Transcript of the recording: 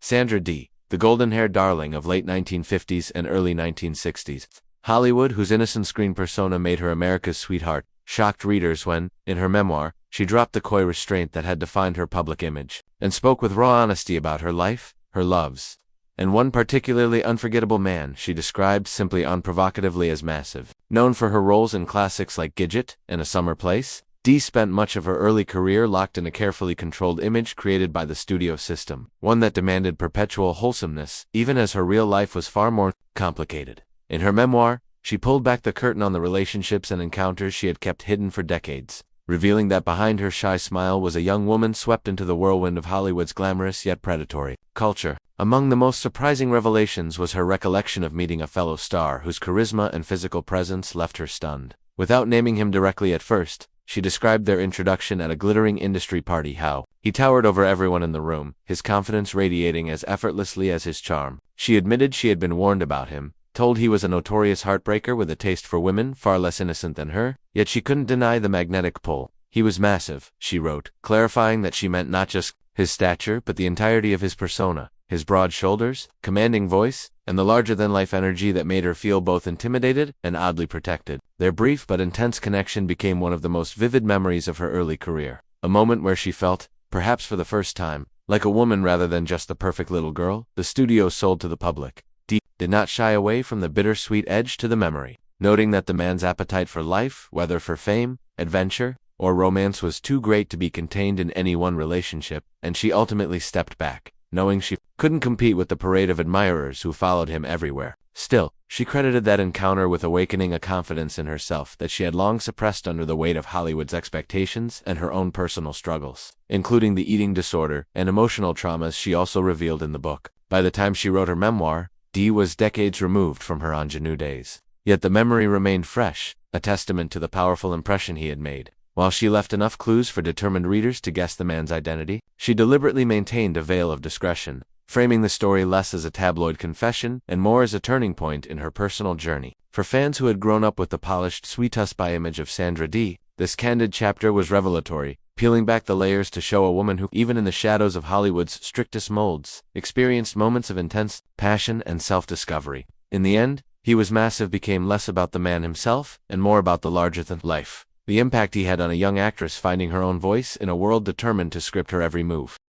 Sandra Dee, the golden-haired darling of late 1950s and early 1960s. Hollywood, whose innocent screen persona made her America's sweetheart, shocked readers when, in her memoir, she dropped the coy restraint that had defined her public image, and spoke with raw honesty about her life, her loves, and one particularly unforgettable man she described simply unprovocatively as massive. Known for her roles in classics like Gidget and A Summer Place, Dee spent much of her early career locked in a carefully controlled image created by the studio system, one that demanded perpetual wholesomeness, even as her real life was far more complicated. In her memoir, she pulled back the curtain on the relationships and encounters she had kept hidden for decades, revealing that behind her shy smile was a young woman swept into the whirlwind of Hollywood's glamorous yet predatory culture. Among the most surprising revelations was her recollection of meeting a fellow star whose charisma and physical presence left her stunned. Without naming him directly at first, she described their introduction at a glittering industry party, how he towered over everyone in the room, his confidence radiating as effortlessly as his charm. She admitted she had been warned about him, told he was a notorious heartbreaker with a taste for women far less innocent than her, yet she couldn't deny the magnetic pull. He was massive, she wrote, clarifying that she meant not just his stature but the entirety of his persona, his broad shoulders, commanding voice, and the larger-than-life energy that made her feel both intimidated and oddly protected. Their brief but intense connection became one of the most vivid memories of her early career, a moment where she felt, perhaps for the first time, like a woman rather than just the perfect little girl the studio sold to the public. Dee did not shy away from the bittersweet edge to the memory, noting that the man's appetite for life, whether for fame, adventure, or romance, was too great to be contained in any one relationship, and she ultimately stepped back, knowing she couldn't compete with the parade of admirers who followed him everywhere. Still, she credited that encounter with awakening a confidence in herself that she had long suppressed under the weight of Hollywood's expectations and her own personal struggles, including the eating disorder and emotional traumas she also revealed in the book. By the time she wrote her memoir, Dee was decades removed from her ingenue days. Yet the memory remained fresh, a testament to the powerful impression he had made. While she left enough clues for determined readers to guess the man's identity, she deliberately maintained a veil of discretion, framing the story less as a tabloid confession and more as a turning point in her personal journey. For fans who had grown up with the polished, sweet-husband image of Sandra Dee, this candid chapter was revelatory, peeling back the layers to show a woman who, even in the shadows of Hollywood's strictest molds, experienced moments of intense passion and self-discovery. In the end, He Was Massive became less about the man himself and more about the larger-than-life, the impact he had on a young actress finding her own voice in a world determined to script her every move.